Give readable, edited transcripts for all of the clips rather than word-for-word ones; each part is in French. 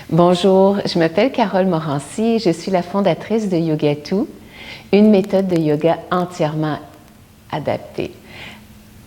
Bonjour, je m'appelle Carole Morancy et je suis la fondatrice de Yoga2, une méthode de yoga entièrement adaptée.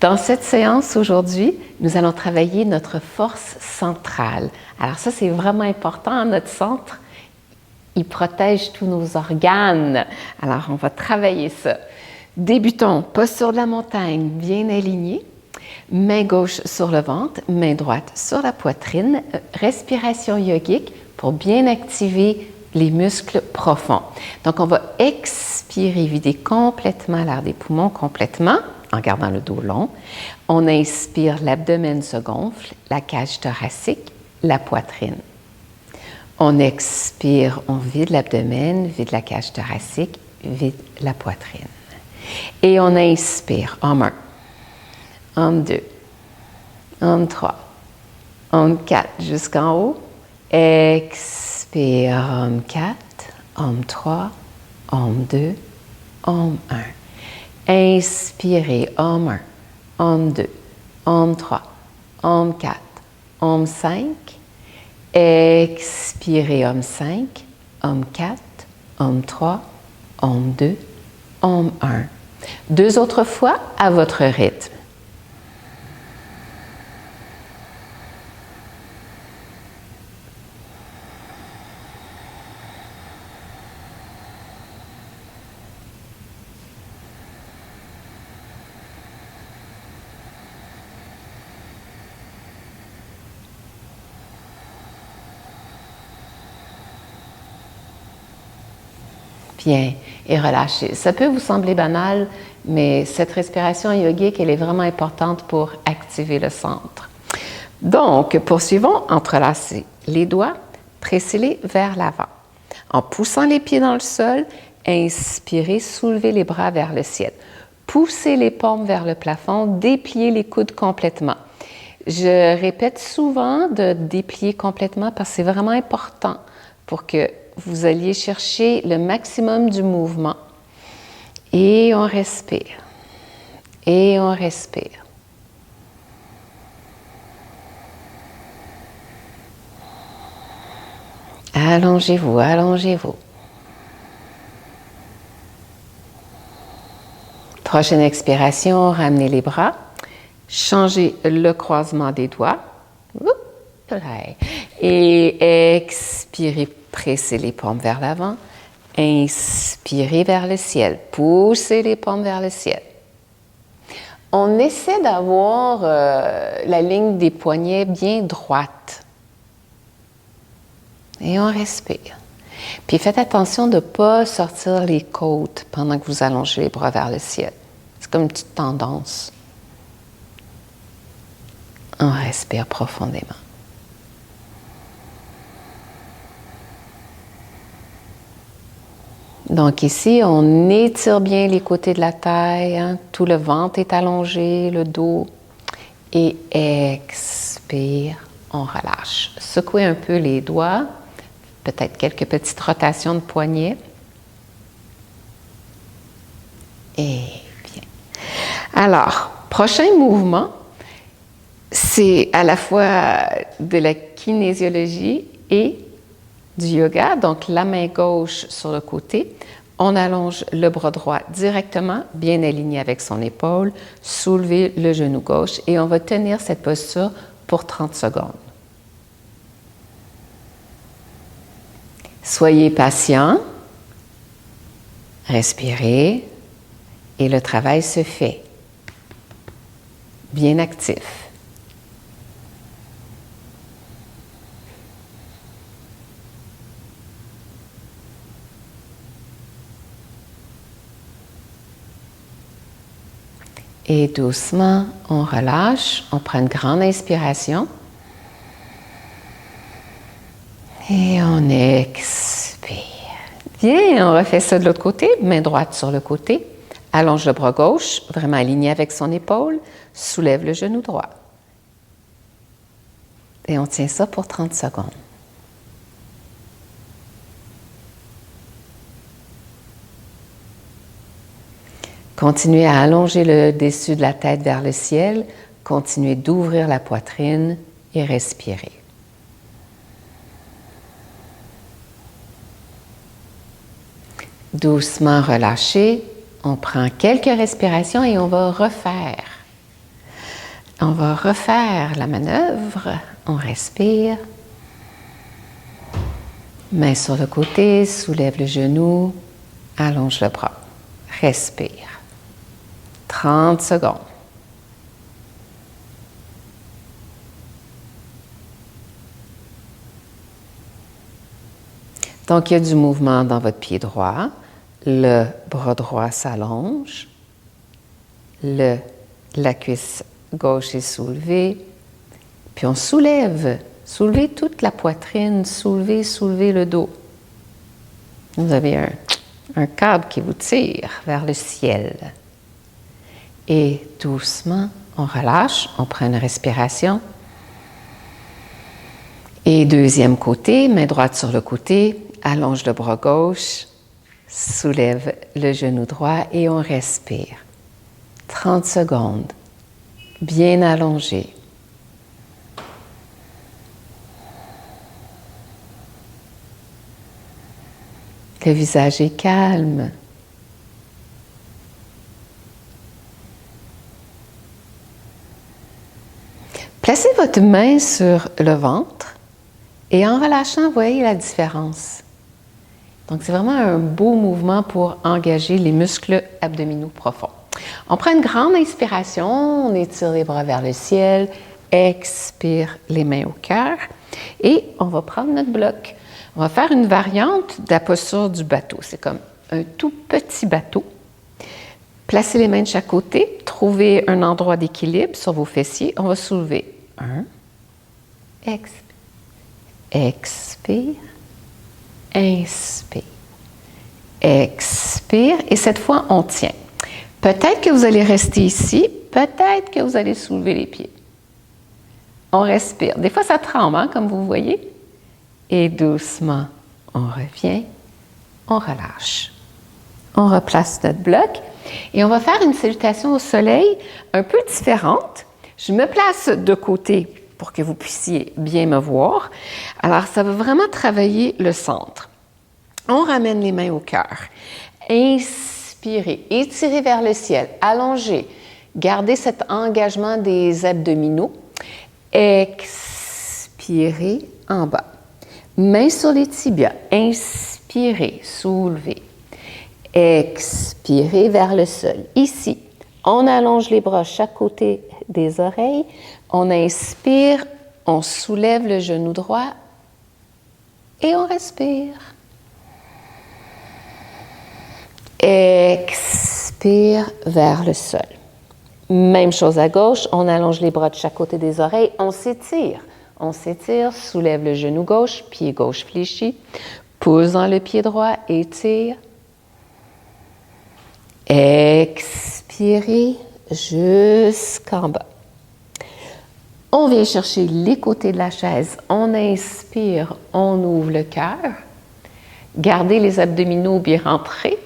Dans cette séance aujourd'hui, nous allons travailler notre force centrale. Alors ça, c'est vraiment important. Notre centre, il protège tous nos organes. Alors, on va travailler ça. Débutons, posture de la montagne, bien alignée. Main gauche sur le ventre, main droite sur la poitrine. Respiration yogique pour bien activer les muscles profonds. Donc, on va expirer, vider complètement l'air des poumons, complètement, en gardant le dos long. On inspire, l'abdomen se gonfle, la cage thoracique, la poitrine. On expire, on vide l'abdomen, vide la cage thoracique, vide la poitrine. Et on inspire, homme 1, homme 2, homme 3, homme 4, jusqu'en haut. Expire, homme 4, homme 3, homme 2, homme 1. Inspirez, homme 1, homme 2, homme 3, homme 4, homme 5. Expirez, homme 5, homme 4, homme 3, homme 2, homme 1. 2 autres fois à votre rythme. Bien, et relâchez. Ça peut vous sembler banal, mais cette respiration yogique, elle est vraiment importante pour activer le centre. Donc, poursuivons, entrelacez les doigts, pressez-les vers l'avant. En poussant les pieds dans le sol, inspirez, soulevez les bras vers le ciel. Poussez les paumes vers le plafond, dépliez les coudes complètement. Je répète souvent de déplier complètement parce que c'est vraiment important pour que vous alliez chercher le maximum du mouvement. Et on respire. Et on respire. Allongez-vous, allongez-vous. Prochaine expiration, ramenez les bras. Changez le croisement des doigts. Et expirez. Pressez les paumes vers l'avant. Inspirez vers le ciel. Poussez les paumes vers le ciel. On essaie d'avoir la ligne des poignets bien droite. Et on respire. Puis faites attention de ne pas sortir les côtes pendant que vous allongez les bras vers le ciel. C'est comme une petite tendance. On respire profondément. Donc ici, on étire bien les côtés de la taille, hein? Tout le ventre est allongé, le dos. Et expire, on relâche. Secouez un peu les doigts, peut-être quelques petites rotations de poignets. Et bien. Alors, prochain mouvement, c'est à la fois de la kinésiologie et du yoga, donc la main gauche sur le côté. On allonge le bras droit directement, bien aligné avec son épaule, soulevez le genou gauche et on va tenir cette posture pour 30 secondes. Soyez patient, respirez et le travail se fait. Bien actif. Et doucement, on relâche, on prend une grande inspiration. Et on expire. Bien, on refait ça de l'autre côté, main droite sur le côté. Allonge le bras gauche, vraiment aligné avec son épaule. Soulève le genou droit. Et on tient ça pour 30 secondes. Continuez à allonger le dessus de la tête vers le ciel. Continuez d'ouvrir la poitrine et respirez. Doucement relâchez. On prend quelques respirations et on va refaire. On va refaire la manœuvre. On respire. Main sur le côté, soulève le genou, allonge le bras. Respire. 30 secondes. Donc, il y a du mouvement dans votre pied droit. Le bras droit s'allonge. La cuisse gauche est soulevée. Puis on soulève. Soulevez toute la poitrine. Soulevez le dos. Vous avez un câble qui vous tire vers le ciel. Et doucement, on relâche. On prend une respiration. Et deuxième côté, main droite sur le côté. Allonge le bras gauche, soulève le genou droit et on respire. 30 secondes, bien allongé. Le visage est calme. Placez votre main sur le ventre et en relâchant, voyez la différence. Donc, c'est vraiment un beau mouvement pour engager les muscles abdominaux profonds. On prend une grande inspiration, on étire les bras vers le ciel, expire les mains au cœur et on va prendre notre bloc. On va faire une variante de la posture du bateau. C'est comme un tout petit bateau. Placez les mains de chaque côté, trouvez un endroit d'équilibre sur vos fessiers. On va soulever. 1, expire, inspire, expire et cette fois on tient. Peut-être que vous allez rester ici, peut-être que vous allez soulever les pieds. On respire. Des fois ça tremble, hein, comme vous voyez. Et doucement, on revient, on relâche. On replace notre bloc et on va faire une salutation au soleil un peu différente. Je me place de côté pour que vous puissiez bien me voir. Alors, ça va vraiment travailler le centre. On ramène les mains au cœur. Inspirez, étirez vers le ciel, allongez. Gardez cet engagement des abdominaux. Expirez en bas. Mains sur les tibias. Inspirez, soulevez. Expirez vers le sol. Ici, on allonge les bras chaque côté des oreilles. On inspire, on soulève le genou droit et on respire. Expire vers le sol. Même chose à gauche, on allonge les bras de chaque côté des oreilles, on s'étire. On s'étire, soulève le genou gauche, pied gauche fléchi, pousse dans le pied droit, étire. Expirez jusqu'en bas. On vient chercher les côtés de la chaise. On inspire, on ouvre le cœur. Gardez les abdominaux bien rentrés.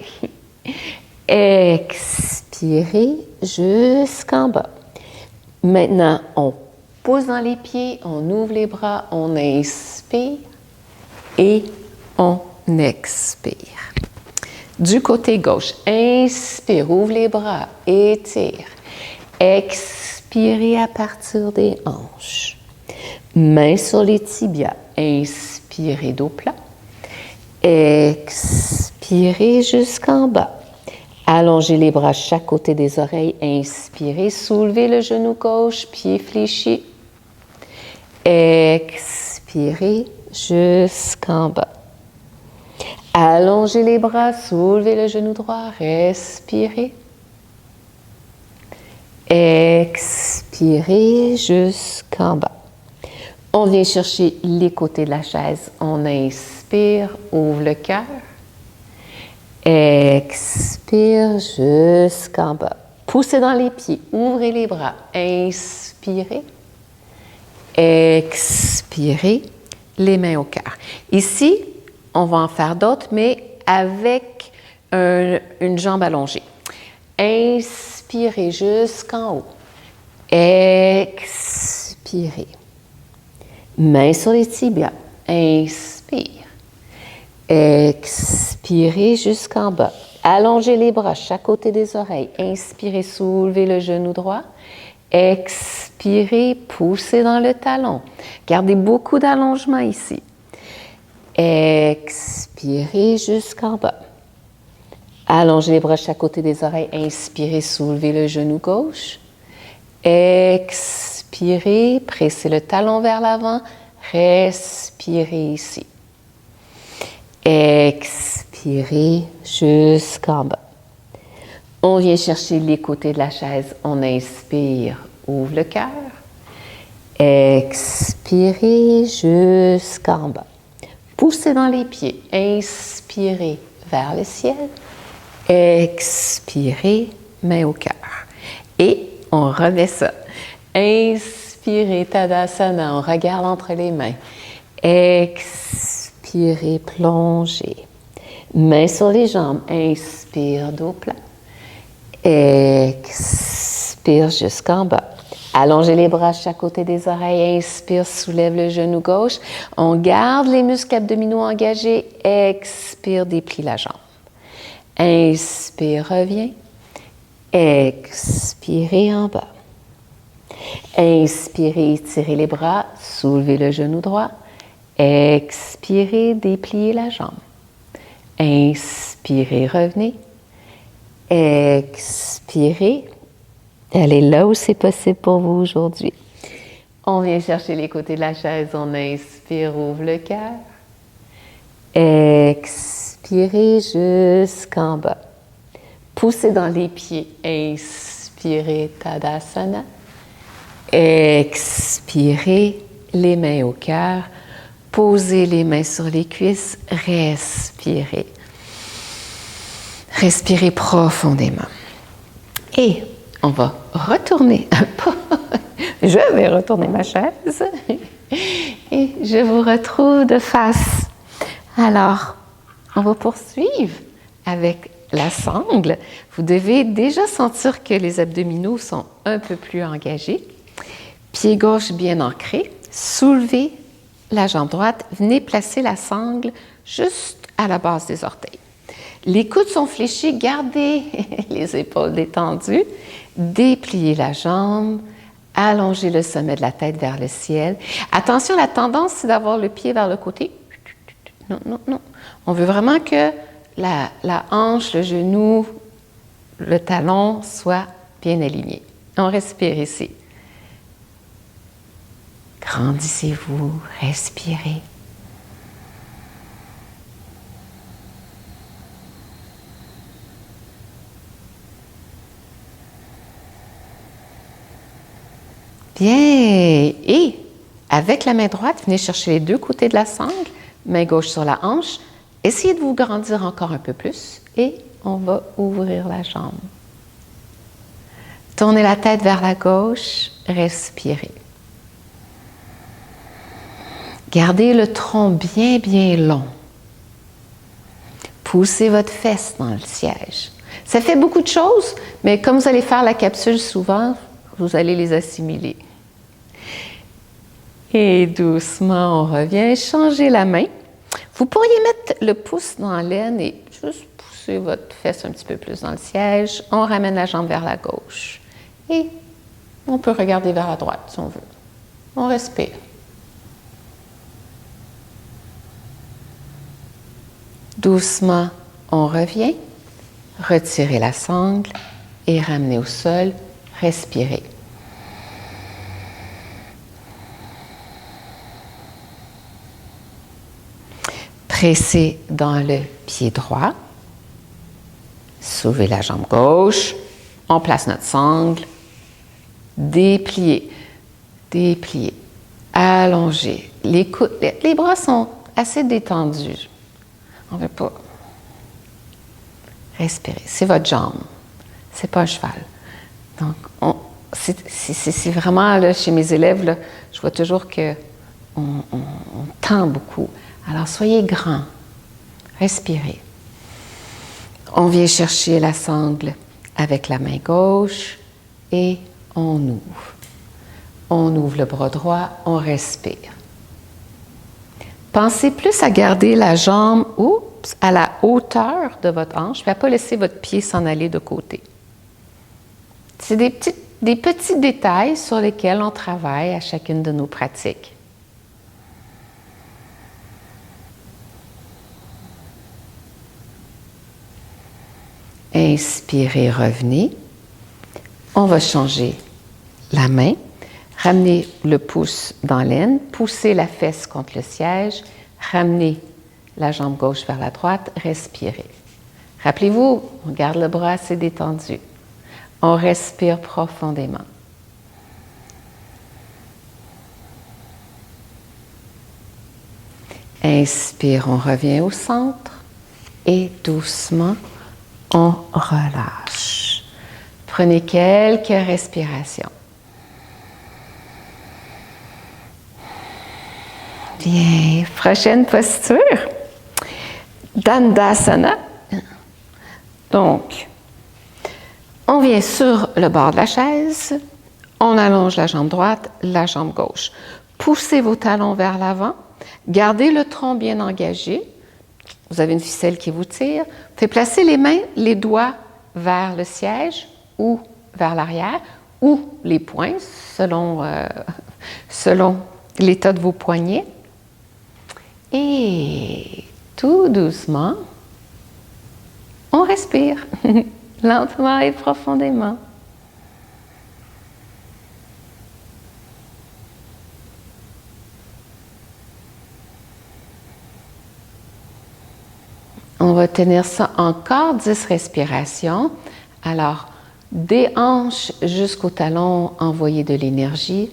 Expirez jusqu'en bas. Maintenant, on pousse dans les pieds, on ouvre les bras, on inspire et on expire. Du côté gauche, inspire, ouvre les bras, étire. Expirez à partir des hanches. Mains sur les tibias, inspirez dos plat. Expirez jusqu'en bas. Allongez les bras chaque côté des oreilles, inspirez, soulevez le genou gauche, pied fléchi. Expirez jusqu'en bas. Allongez les bras, soulevez le genou droit, respirez. Expirez jusqu'en bas. On vient chercher les côtés de la chaise. On inspire, ouvre le cœur. Expire jusqu'en bas. Poussez dans les pieds, ouvrez les bras. Inspirez. Expirez, les mains au cœur. Ici, on va en faire d'autres, mais avec une jambe allongée. Inspirez jusqu'en haut. Expirez. Mains sur les tibias. Inspire. Expirez jusqu'en bas. Allongez les bras chaque côté des oreilles. Inspirez, soulevez le genou droit. Expirez, poussez dans le talon. Gardez beaucoup d'allongement ici. Expirez jusqu'en bas. Allongez les bras chaque côté des oreilles. Inspirez, soulevez le genou gauche. Expirez, pressez le talon vers l'avant. Respirez ici. Expirez jusqu'en bas. On vient chercher les côtés de la chaise. On inspire, ouvre le cœur. Expirez jusqu'en bas. Poussez dans les pieds. Inspirez vers le ciel. Expirez, main au cœur. Et on remet ça. Inspirez, Tadasana. On regarde entre les mains. Expirez, plongez. Mains sur les jambes. Inspire, dos plat. Expire jusqu'en bas. Allongez les bras à chaque côté des oreilles. Inspire, soulève le genou gauche. On garde les muscles abdominaux engagés. Expire, déplie la jambe. Inspire, reviens. Expirez en bas. Inspirez, étirez les bras. Soulevez le genou droit. Expirez, dépliez la jambe. Inspirez, revenez. Expirez. Allez là où c'est possible pour vous aujourd'hui. On vient chercher les côtés de la chaise. On inspire, ouvre le cœur. Expirez jusqu'en bas. Poussez dans les pieds. Inspirez, Tadasana. Expirez, les mains au cœur. Posez les mains sur les cuisses. Respirez. Respirez profondément. Et on va retourner un peu. Je vais retourner ma chaise. Et je vous retrouve de face. Alors, on va poursuivre avec la sangle. Vous devez déjà sentir que les abdominaux sont un peu plus engagés. Pied gauche bien ancré. Soulevez la jambe droite. Venez placer la sangle juste à la base des orteils. Les coudes sont fléchis. Gardez les épaules détendues. Dépliez la jambe. Allongez le sommet de la tête vers le ciel. Attention, la tendance, c'est d'avoir le pied vers le côté. Non, non, non. On veut vraiment que la hanche, le genou, le talon soient bien alignés. On respire ici. Grandissez-vous, respirez. Bien. Et avec la main droite, venez chercher les deux côtés de la sangle, main gauche sur la hanche. Essayez de vous grandir encore un peu plus et on va ouvrir la jambe. Tournez la tête vers la gauche, respirez. Gardez le tronc bien, bien long. Poussez votre fesse dans le siège. Ça fait beaucoup de choses, mais comme vous allez faire la capsule souvent, vous allez les assimiler. Et doucement, on revient. Changez la main. Vous pourriez mettre le pouce dans l'aine et juste pousser votre fesse un petit peu plus dans le siège. On ramène la jambe vers la gauche. Et on peut regarder vers la droite si on veut. On respire. Doucement, on revient. Retirez la sangle et ramenez au sol. Respirez. Pressez dans le pied droit. Soulevez la jambe gauche. On place notre sangle. Dépliez. Dépliez. Allongez. Les bras sont assez détendus. On ne veut pas. Respirez. C'est votre jambe. C'est pas un cheval. Donc, c'est vraiment, là, chez mes élèves, là, je vois toujours qu'on tend beaucoup. Alors, soyez grand. Respirez. On vient chercher la sangle avec la main gauche et on ouvre. On ouvre le bras droit, on respire. Pensez plus à garder la jambe à la hauteur de votre hanche, puis à ne pas laisser votre pied s'en aller de côté. C'est des petits détails sur lesquels on travaille à chacune de nos pratiques. Inspirez, revenez. On va changer la main. Ramenez le pouce dans l'aine, poussez la fesse contre le siège, ramenez la jambe gauche vers la droite, respirez. Rappelez-vous, on garde le bras assez détendu. On respire profondément. Inspire, on revient au centre et doucement, on relâche. Prenez quelques respirations. Bien, prochaine posture, Dandasana. Donc, on vient sur le bord de la chaise, on allonge la jambe droite, la jambe gauche. Poussez vos talons vers l'avant, gardez le tronc bien engagé. Vous avez une ficelle qui vous tire. Faites placer les mains, les doigts vers le siège ou vers l'arrière ou les poings selon l'état de vos poignets. Et tout doucement, on respire, lentement et profondément. On va tenir ça encore 10 respirations. Alors, des hanches jusqu'au talon, envoyer de l'énergie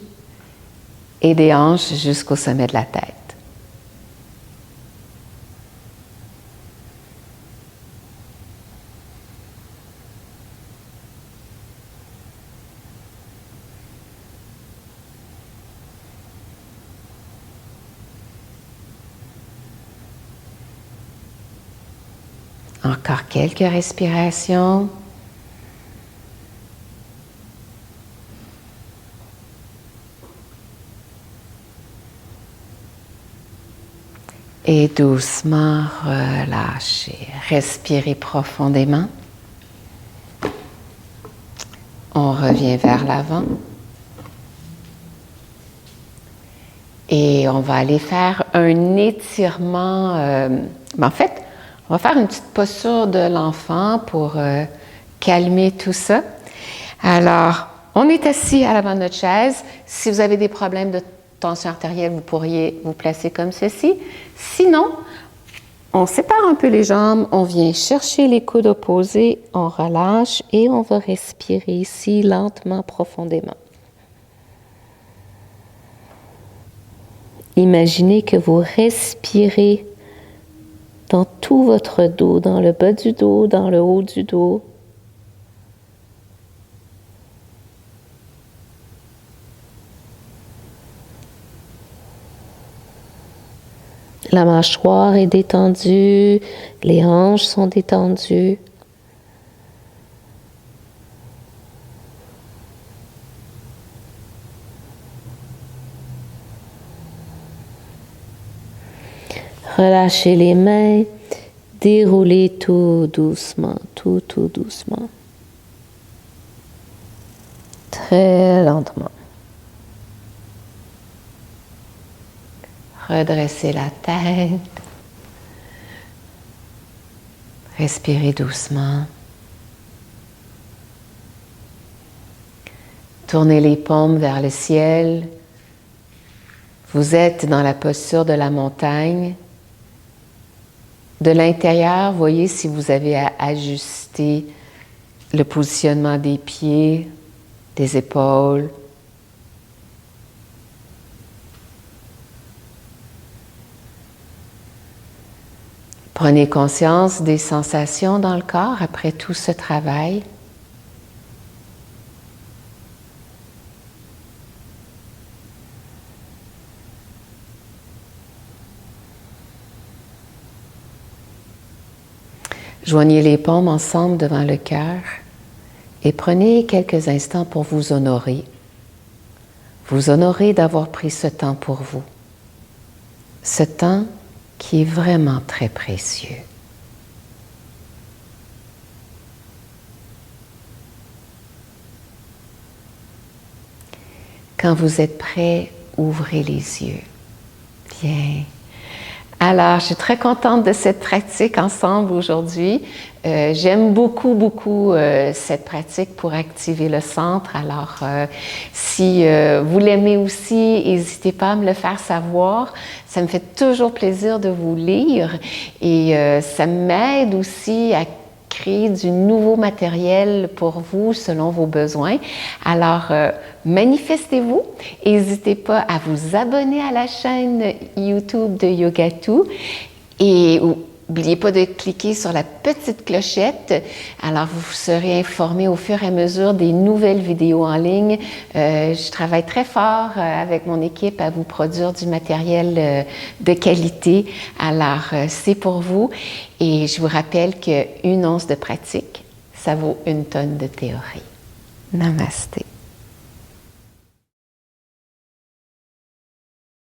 et des hanches jusqu'au sommet de la tête. Encore quelques respirations. Et doucement relâchez. Respirez profondément. On revient vers l'avant. Et on va aller faire un étirement. En fait, on va faire une petite posture de l'enfant pour calmer tout ça. Alors, on est assis à l'avant de notre chaise. Si vous avez des problèmes de tension artérielle, vous pourriez vous placer comme ceci. Sinon, on sépare un peu les jambes, on vient chercher les coudes opposés, on relâche et on va respirer ici lentement, profondément. Imaginez que vous respirez dans tout votre dos, dans le bas du dos, dans le haut du dos. La mâchoire est détendue, les hanches sont détendues. Relâchez les mains, déroulez tout doucement, tout doucement. Très lentement. Redressez la tête. Respirez doucement. Tournez les paumes vers le ciel. Vous êtes dans la posture de la montagne. De l'intérieur, voyez si vous avez à ajuster le positionnement des pieds, des épaules. Prenez conscience des sensations dans le corps après tout ce travail. Joignez les paumes ensemble devant le cœur et prenez quelques instants pour vous honorer. Vous honorer d'avoir pris ce temps pour vous. Ce temps qui est vraiment très précieux. Quand vous êtes prêt, ouvrez les yeux. Bien. Alors, je suis très contente de cette pratique ensemble aujourd'hui. J'aime beaucoup, beaucoup cette pratique pour activer le centre. Alors, si vous l'aimez aussi, n'hésitez pas à me le faire savoir. Ça me fait toujours plaisir de vous lire et ça m'aide aussi à créer du nouveau matériel pour vous selon vos besoins. Alors, manifestez-vous. N'hésitez pas à vous abonner à la chaîne YouTube de Yoga2 et n'oubliez pas de cliquer sur la petite clochette. Alors, vous serez informé au fur et à mesure des nouvelles vidéos en ligne. Je travaille très fort avec mon équipe à vous produire du matériel de qualité. Alors, c'est pour vous. Et je vous rappelle qu'une once de pratique, ça vaut une tonne de théorie. Namasté.